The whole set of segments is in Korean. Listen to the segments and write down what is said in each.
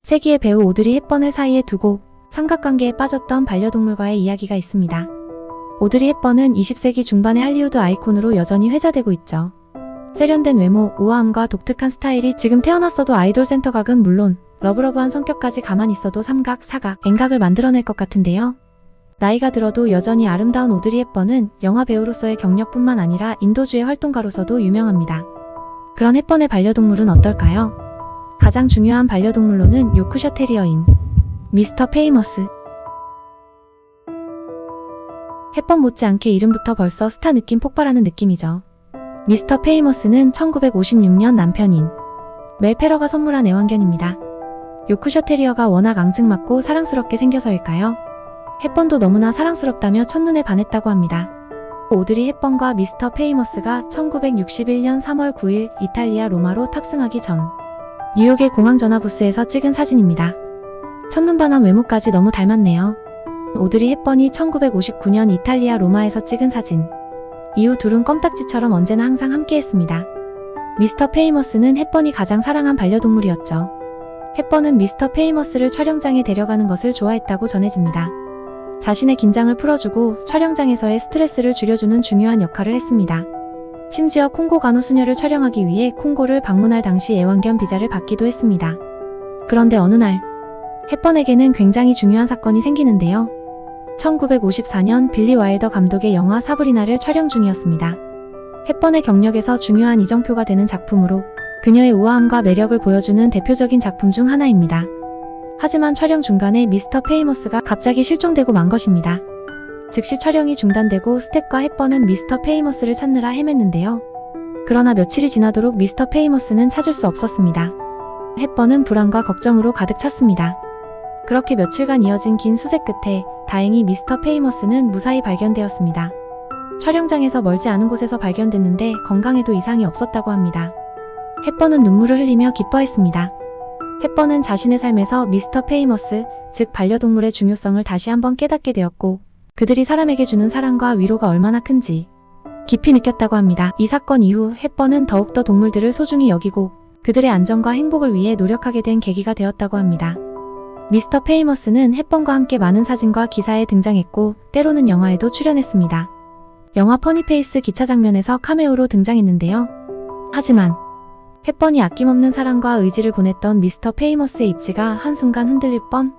세기의 배우 오드리 헵번을 사이에 두고 삼각관계에 빠졌던 반려동물과의 이야기가 있습니다. 오드리 헵번은 20세기 중반의 할리우드 아이콘으로 여전히 회자되고 있죠. 세련된 외모, 우아함과 독특한 스타일이 지금 태어났어도 아이돌 센터 각은 물론 러브러브한 성격까지 가만히 있어도 삼각, 사각, N각을 만들어낼 것 같은데요. 나이가 들어도 여전히 아름다운 오드리 헵번은 영화 배우로서의 경력뿐만 아니라 인도주의 활동가로서도 유명합니다. 그런 헵번의 반려동물은 어떨까요? 가장 중요한 반려동물로는 요크셔 테리어인 미스터 페이머스. 헵번 못지않게 이름부터 벌써 스타 느낌 폭발하는 느낌이죠. 미스터 페이머스는 1956년 남편인 멜 페러가 선물한 애완견입니다. 요크셔 테리어가 워낙 앙증맞고 사랑스럽게 생겨서일까요? 헵번도 너무나 사랑스럽다며 첫눈에 반했다고 합니다. 오드리 헵번과 미스터 페이머스가 1961년 3월 9일 이탈리아 로마로 탑승하기 전 뉴욕의 공항 전화부스에서 찍은 사진입니다. 첫눈반한 외모까지 너무 닮았네요. 오드리 헵번이 1959년 이탈리아 로마에서 찍은 사진. 이후 둘은 껌딱지처럼 언제나 항상 함께했습니다. 미스터 페이머스는 헵번이 가장 사랑한 반려동물이었죠. 헵번은 미스터 페이머스를 촬영장에 데려가는 것을 좋아했다고 전해집니다. 자신의 긴장을 풀어주고 촬영장에서의 스트레스를 줄여주는 중요한 역할을 했습니다. 심지어 콩고 간호수녀를 촬영하기 위해 콩고를 방문할 당시 애완견 비자를 받기도 했습니다. 그런데 어느 날 헵번에게는 굉장히 중요한 사건이 생기는데요. 1954년 빌리 와일더 감독의 영화 사브리나를 촬영 중이었습니다. 헵번의 경력에서 중요한 이정표가 되는 작품으로 그녀의 우아함과 매력을 보여주는 대표적인 작품 중 하나입니다. 하지만 촬영 중간에 미스터 페이머스가 갑자기 실종되고 만 것입니다. 즉시 촬영이 중단되고 스텝과 헵번은 미스터 페이머스를 찾느라 헤맸는데요. 그러나 며칠이 지나도록 미스터 페이머스는 찾을 수 없었습니다. 헵번은 불안과 걱정으로 가득 찼습니다. 그렇게 며칠간 이어진 긴 수색 끝에 다행히 미스터 페이머스는 무사히 발견되었습니다. 촬영장에서 멀지 않은 곳에서 발견됐는데 건강에도 이상이 없었다고 합니다. 헵번은 눈물을 흘리며 기뻐했습니다. 헵번은 자신의 삶에서 미스터 페이머스, 즉 반려동물의 중요성을 다시 한번 깨닫게 되었고 그들이 사람에게 주는 사랑과 위로가 얼마나 큰지 깊이 느꼈다고 합니다. 이 사건 이후 헵번은 더욱더 동물들을 소중히 여기고 그들의 안전과 행복을 위해 노력하게 된 계기가 되었다고 합니다. 미스터 페이머스는 헵번과 함께 많은 사진과 기사에 등장했고 때로는 영화에도 출연했습니다. 영화 퍼니페이스 기차 장면에서 카메오로 등장했는데요. 하지만 헵번이 아낌없는 사랑과 의지를 보냈던 미스터 페이머스의 입지가 한순간 흔들릴 뻔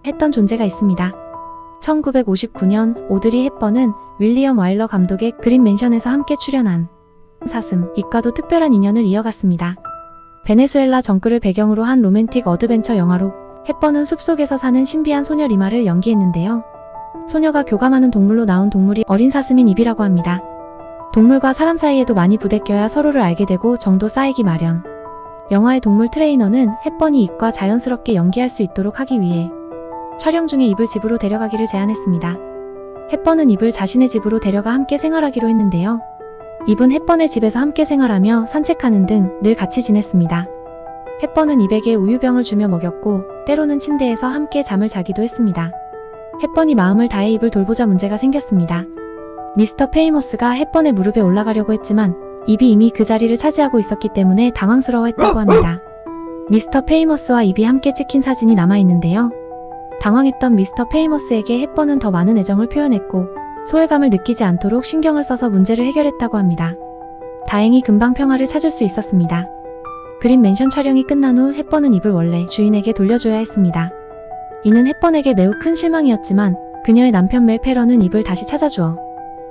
했던 존재가 있습니다. 1959년 오드리 헵번은 윌리엄 와일러 감독의 그린 맨션에서 함께 출연한 사슴, 잇과도 특별한 인연을 이어갔습니다. 베네수엘라 정글을 배경으로 한 로맨틱 어드벤처 영화로 헵번은 숲속에서 사는 신비한 소녀 리마를 연기했는데요. 소녀가 교감하는 동물로 나온 동물이 어린 사슴인 입이라고 합니다. 동물과 사람 사이에도 많이 부대껴야 서로를 알게 되고 정도 쌓이기 마련. 영화의 동물 트레이너는 헵번이 입과 자연스럽게 연기할 수 있도록 하기 위해 촬영 중에 입을 집으로 데려가기를 제안했습니다. 헵번은 입을 자신의 집으로 데려가 함께 생활하기로 했는데요. 입은 헵번의 집에서 함께 생활하며 산책하는 등 늘 같이 지냈습니다. 헵번은 입에게 우유병을 주며 먹였고 때로는 침대에서 함께 잠을 자기도 했습니다. 헵번이 마음을 다해 입을 돌보자 문제가 생겼습니다. 미스터 페이머스가 헵번의 무릎에 올라가려고 했지만 입이 이미 그 자리를 차지하고 있었기 때문에 당황스러워했다고 합니다. 미스터 페이머스와 입이 함께 찍힌 사진이 남아있는데요. 당황했던 미스터 페이머스에게 헵번은 더 많은 애정을 표현했고 소외감을 느끼지 않도록 신경을 써서 문제를 해결했다고 합니다. 다행히 금방 평화를 찾을 수 있었습니다. 그린 맨션 촬영이 끝난 후 헵번은 입을 원래 주인에게 돌려줘야 했습니다. 이는 헵번에게 매우 큰 실망이었지만 그녀의 남편 멜 페러는 입을 다시 찾아주어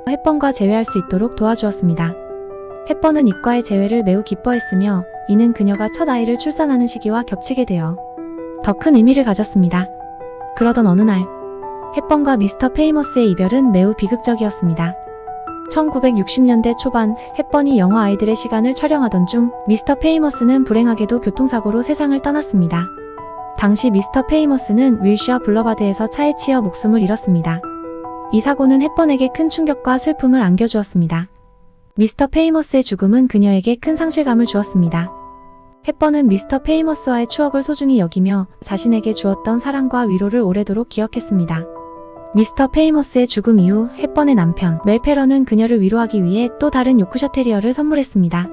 헵번과 재회할 수 있도록 도와주었습니다. 헵번은 입과의 재회를 매우 기뻐했으며 이는 그녀가 첫 아이를 출산하는 시기와 겹치게 되어 더 큰 의미를 가졌습니다. 그러던 어느 날 헵번과 미스터 페이머스의 이별은 매우 비극적이었습니다. 1960년대 초반 헵번이 영화 아이들의 시간을 촬영하던 중 미스터 페이머스는 불행하게도 교통사고로 세상을 떠났습니다. 당시 미스터 페이머스는 윌셔 블러바드에서 차에 치여 목숨을 잃었습니다. 이 사고는 헵번에게 큰 충격과 슬픔을 안겨주었습니다. 미스터 페이머스의 죽음은 그녀에게 큰 상실감을 주었습니다. 헵번은 미스터 페이머스와의 추억을 소중히 여기며 자신에게 주었던 사랑과 위로를 오래도록 기억했습니다. 미스터 페이머스의 죽음 이후 헵번의 남편 멜 페러는 그녀를 위로하기 위해 또 다른 요크셔 테리어를 선물했습니다.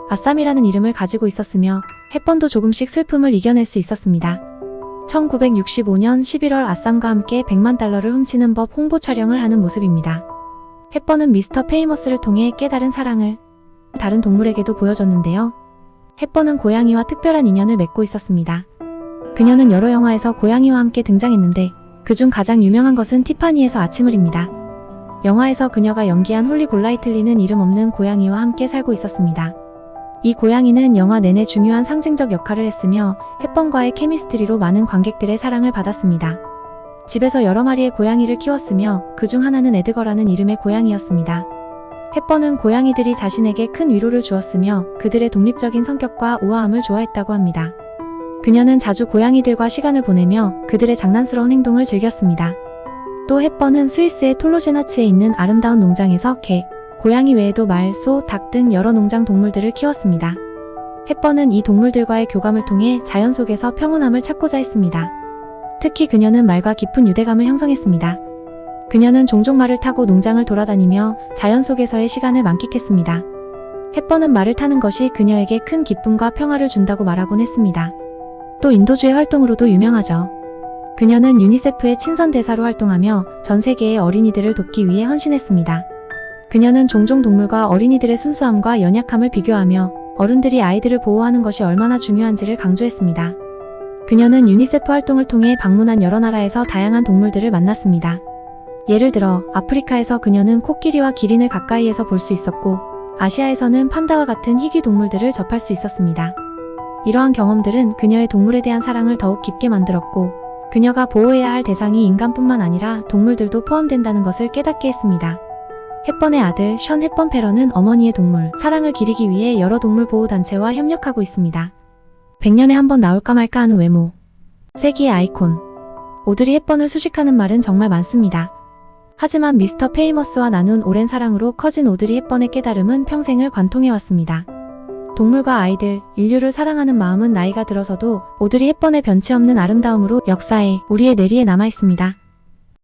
아쌈이라는 이름을 가지고 있었으며 헵번도 조금씩 슬픔을 이겨낼 수 있었습니다. 1965년 11월 아쌈과 함께 100만 달러를 훔치는 법 홍보 촬영을 하는 모습입니다. 헵번은 미스터 페이머스를 통해 깨달은 사랑을 다른 동물에게도 보여줬는데요. 헵번은 고양이와 특별한 인연을 맺고 있었습니다. 그녀는 여러 영화에서 고양이와 함께 등장했는데 그중 가장 유명한 것은 티파니에서 아침을입니다. 영화에서 그녀가 연기한 홀리 골라이틀리는 이름 없는 고양이와 함께 살고 있었습니다. 이 고양이는 영화 내내 중요한 상징적 역할을 했으며 헵번과의 케미스트리로 많은 관객들의 사랑을 받았습니다. 집에서 여러 마리의 고양이를 키웠으며 그중 하나는 에드거라는 이름의 고양이였습니다. 헵번은 고양이들이 자신에게 큰 위로를 주었으며 그들의 독립적인 성격과 우아함을 좋아했다고 합니다. 그녀는 자주 고양이들과 시간을 보내며 그들의 장난스러운 행동을 즐겼습니다. 또 헵번은 스위스의 톨로제나츠에 있는 아름다운 농장에서 개, 고양이 외에도 말, 소, 닭 등 여러 농장 동물들을 키웠습니다. 헵번은 이 동물들과의 교감을 통해 자연 속에서 평온함을 찾고자 했습니다. 특히 그녀는 말과 깊은 유대감을 형성했습니다. 그녀는 종종 말을 타고 농장을 돌아다니며 자연 속에서의 시간을 만끽했습니다. 헵번은 말을 타는 것이 그녀에게 큰 기쁨과 평화를 준다고 말하곤 했습니다. 또 인도주의 활동으로도 유명하죠. 그녀는 유니세프의 친선 대사로 활동하며 전 세계의 어린이들을 돕기 위해 헌신했습니다. 그녀는 종종 동물과 어린이들의 순수함과 연약함을 비교하며 어른들이 아이들을 보호하는 것이 얼마나 중요한지를 강조했습니다. 그녀는 유니세프 활동을 통해 방문한 여러 나라에서 다양한 동물들을 만났습니다. 예를 들어 아프리카에서 그녀는 코끼리와 기린을 가까이에서 볼 수 있었고 아시아에서는 판다와 같은 희귀 동물들을 접할 수 있었습니다. 이러한 경험들은 그녀의 동물에 대한 사랑을 더욱 깊게 만들었고 그녀가 보호해야 할 대상이 인간뿐만 아니라 동물들도 포함된다는 것을 깨닫게 했습니다. 헵번의 아들 션 헵번 페러는 어머니의 동물 사랑을 기리기 위해 여러 동물 보호단체와 협력하고 있습니다. 100년에 한 번 나올까 말까 하는 외모, 세기의 아이콘. 오드리 헵번을 수식하는 말은 정말 많습니다. 하지만 미스터 페이머스와 나눈 오랜 사랑으로 커진 오드리 헵번의 깨달음은 평생을 관통해왔습니다. 동물과 아이들, 인류를 사랑하는 마음은 나이가 들어서도 오드리 헵번의 변치 없는 아름다움으로 역사에, 우리의 뇌리에 남아있습니다.